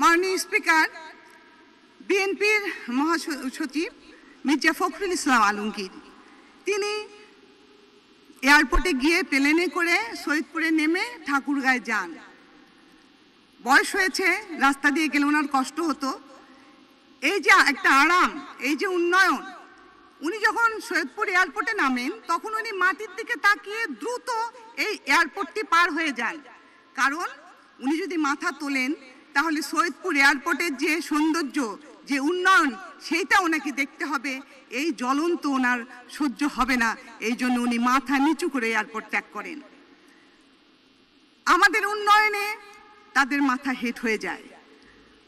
মাননীয় স্পিকার, বিএনপির মহাসচিব মির্জা ফখরুল ইসলাম আলমগীর তিনি এয়ারপোর্টে গিয়ে প্লেনে করে সৈয়দপুরে নেমে ঠাকুরগাঁয় যান। বয়স হয়েছে, রাস্তা দিয়ে গেলে ওনার কষ্ট হতো। এই যে একটা আরাম, এই যে উন্নয়ন, উনি যখন সৈয়দপুর এয়ারপোর্টে নামেন তখন উনি মাটির দিকে তাকিয়ে দ্রুত এই এয়ারপোর্টটি পার হয়ে যান। কারণ উনি যদি মাথা তোলেন তাহলে সৈয়দপুর এয়ারপোর্টের যে সৌন্দর্য, যে উন্নয়ন, সেইটা ওনাকে দেখতে হবে। এই জ্বলন্ত ওনার সহ্য হবে না, এই জন্য উনি মাথা নিচু করে এয়ারপোর্ট ত্যাগ করেন। আমাদের উন্নয়নে তাদের মাথা হেট হয়ে যায়,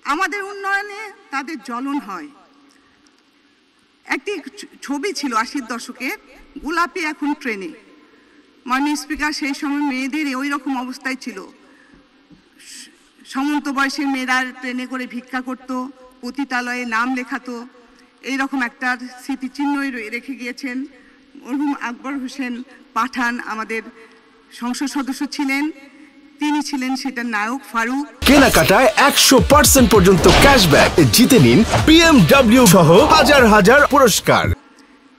আমাদের উন্নয়নে তাদের জ্বলন হয়। একটি ছবি ছিল 80-র দশকের, গোলাপি এখন ট্রেনে। মাননীয় স্পিকার, সেই সময় মেয়েদের ওই রকম অবস্থায় ছিল। সমন্ত বয়সের মেয়েরা ট্রেনে করে ভিক্ষা করত, পতিতালয়ে নাম লেখাতো। এইরকম একটা স্মৃতিচিহ্নই রেখে গিয়েছেন। মরহুম আকবর হোসেন পাঠান আমাদের সংসদ সদস্য ছিলেন, তিনি ছিলেন সেটার নায়ক ফারুক। কেনাকাটায় 100% পর্যন্ত ক্যাশব্যাক জিতে নিন BMW সহ হাজার হাজার পুরস্কার।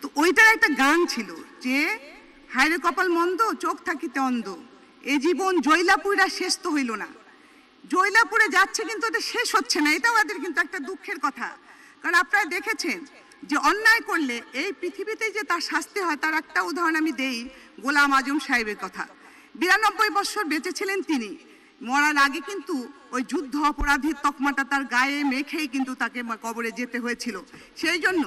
তো ওইটার একটা গান ছিল যে, হায়রে কপাল মন্দ চোখ থাকিতে অন্ধ, এ জীবন জৈলাপুরা শেষ তো হইল না। জৈলাপুরে যাচ্ছে কিন্তু এটা শেষ হচ্ছে না, এটাও আমাদের কিন্তু একটা দুঃখের কথা। কারণ আপনারা দেখেছেন যে অন্যায় করলে এই পৃথিবীতে যে তার শাস্তি হয়, তার একটা উদাহরণ আমি দেই, গোলাম আজম সাহেবের কথা। 92 বছর বেঁচে ছিলেন তিনি। মরার আগে কিন্তু ওই যুদ্ধ অপরাধীর তকমাটা তার গায়ে মেখেই কিন্তু তাকে কবরে যেতে হয়েছিল। সেই জন্য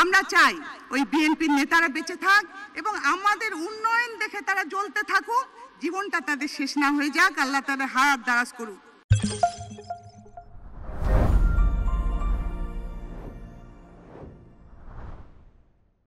আমরা চাই ওই বিএনপির নেতারা বেঁচে থাক এবং আমাদের উন্নয়ন দেখে তারা জ্বলতে থাকুক, জীবনটা তাদের শেষ না হয়ে যাক। আল্লাহ তাদের হায়াত দারাজ করুক।